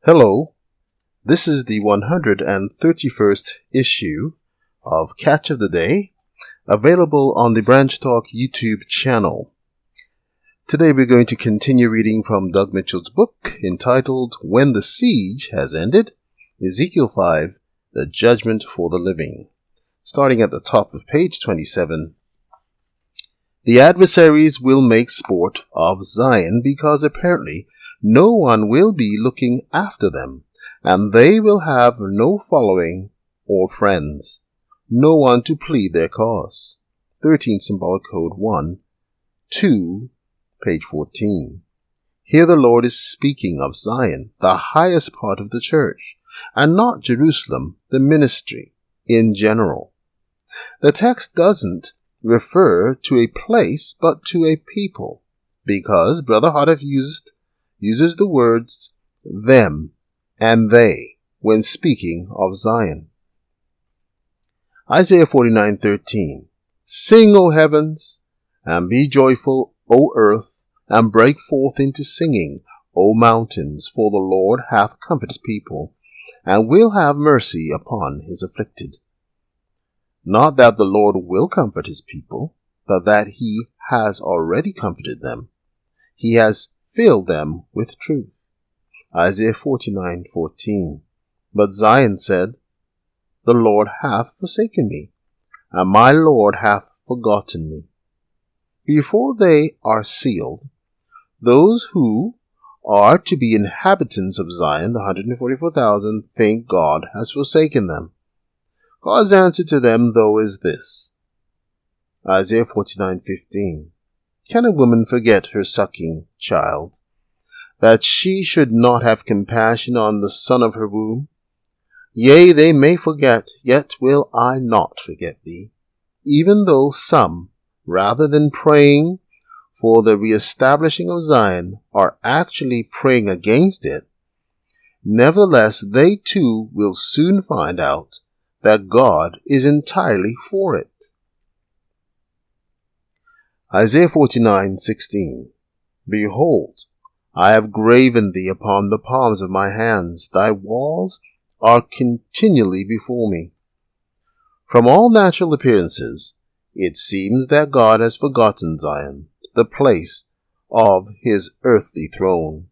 Hello, this is the 131st issue of Catch of the Day, available on the Branch Talk YouTube channel. Today we're going to continue reading from Doug Mitchell's book entitled When the Siege Has Ended, EZ5, The Judgment for the Living. Starting at the top of page 27. The adversaries will make sport of Zion because apparently no one will be looking after them, and they will have no following or friends, no one to plead their cause. 13 Symbolic Code 1, 2, page 14. Here the Lord is speaking of Zion, the highest part of the church, and not Jerusalem, the ministry, in general. The text doesn't refer to a place, but to a people, because Brother Hardif uses the words them and they when speaking of Zion. Isaiah 49:13. Sing, O heavens, and be joyful, O earth, and break forth into singing, O mountains, for the Lord hath comforted his people, and will have mercy upon his afflicted. Not that the Lord will comfort his people, but that he has already comforted them. He has filled them with truth. Isaiah 49:14. But Zion said, The Lord hath forsaken me, and my Lord hath forgotten me. Before they are sealed, those who are to be inhabitants of Zion, the 144,000, think God has forsaken them. God's answer to them, though, is this. Isaiah 49:15. Can a woman forget her sucking child, that she should not have compassion on the son of her womb? Yea, they may forget, yet will I not forget thee. Even though some, rather than praying for the reestablishing of Zion, are actually praying against it, nevertheless they too will soon find out that God is entirely for it. Isaiah 49:16. Behold, I have graven thee upon the palms of my hands. Thy walls are continually before me. From all natural appearances, it seems that God has forgotten Zion, the place of his earthly throne,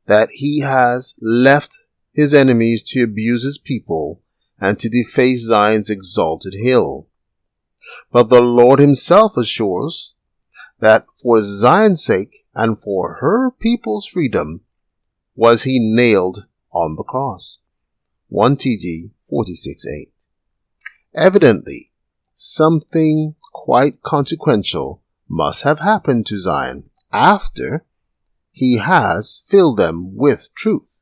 that he has left his enemies to abuse his people and to deface Zion's exalted hill. But the Lord himself assures that for Zion's sake and for her people's freedom was he nailed on the cross. 1 TG 46:8. Evidently, something quite consequential must have happened to Zion after he has filled them with truth,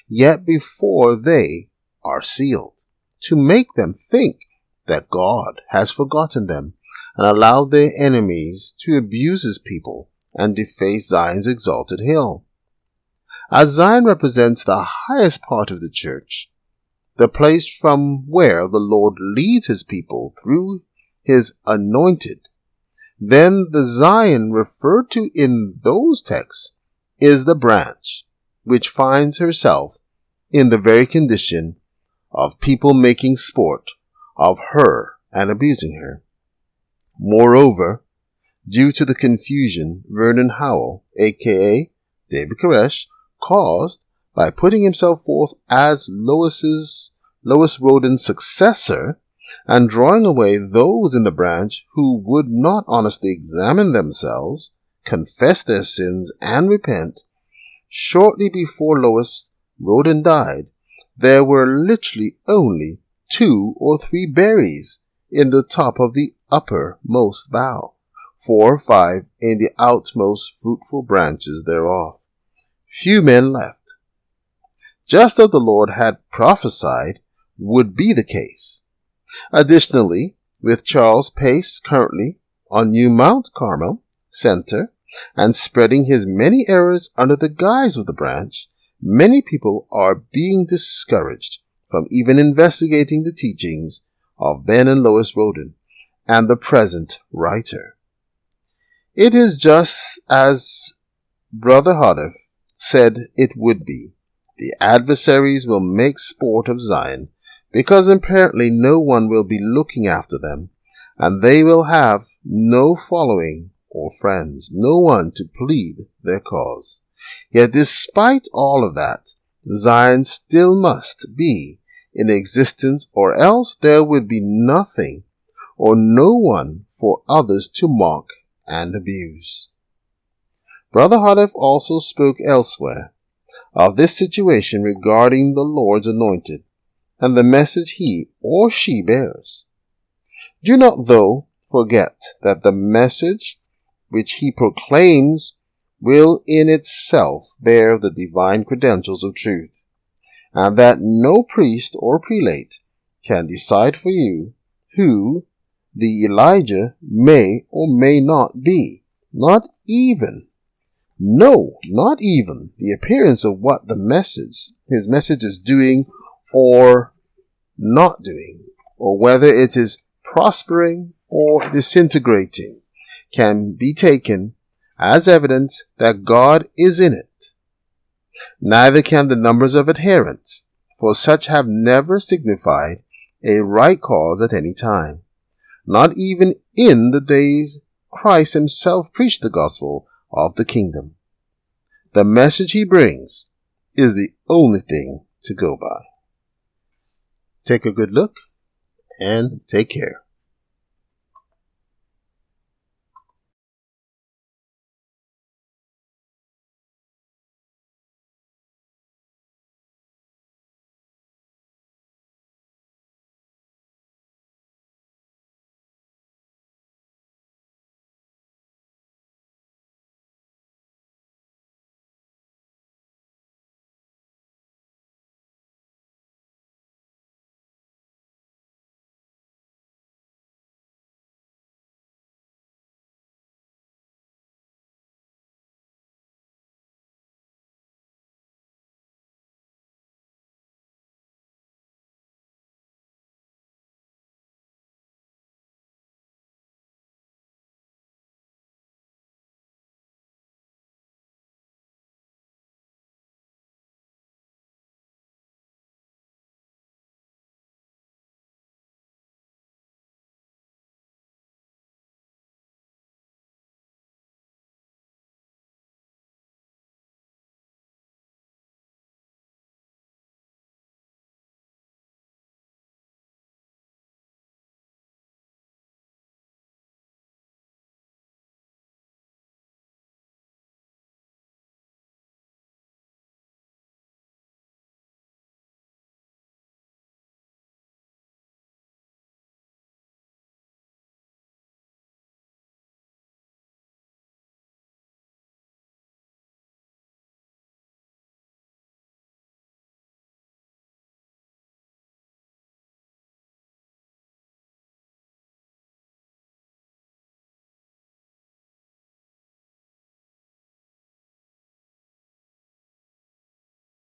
yet before they are sealed, to make them think that God has forgotten them and allowed their enemies to abuse his people and deface Zion's exalted hill. As Zion represents the highest part of the church, the place from where the Lord leads his people through his anointed, then the Zion referred to in those texts is the branch, which finds herself in the very condition of people making sport of her and abusing her. Moreover, due to the confusion Vernon Howell, a.k.a. David Koresh, caused by putting himself forth as Lois Roden's successor and drawing away those in the branch who would not honestly examine themselves, confess their sins, and repent, shortly before Lois Roden died, there were literally only 2 or 3 berries in the top of the uppermost bough, 4 or 5 in the outmost fruitful branches thereof. Few men left. Just as the Lord had prophesied would be the case. Additionally, with Charles Pace currently on New Mount Carmel Center and spreading his many errors under the guise of the branch, many people are being discouraged from even investigating the teachings of Ben and Lois Roden and the present writer. It is just as Brother Hardif said it would be. The adversaries will make sport of Zion, because apparently no one will be looking after them, and they will have no following or friends, no one to plead their cause. Yet despite all of that, Zion still must be in existence, or else there would be nothing or no one for others to mock and abuse. Brother Hardif also spoke elsewhere of this situation regarding the Lord's anointed and the message he or she bears. Do not, though, forget that the message which he proclaims will in itself bear the divine credentials of truth, and that no priest or prelate can decide for you who the Elijah may or may not be, not even the appearance of what his message is doing or not doing, or whether it is prospering or disintegrating, can be taken as evidence that God is in it. Neither can the numbers of adherents, for such have never signified a right cause at any time, not even in the days Christ himself preached the gospel of the kingdom. The message he brings is the only thing to go by. Take a good look and take care.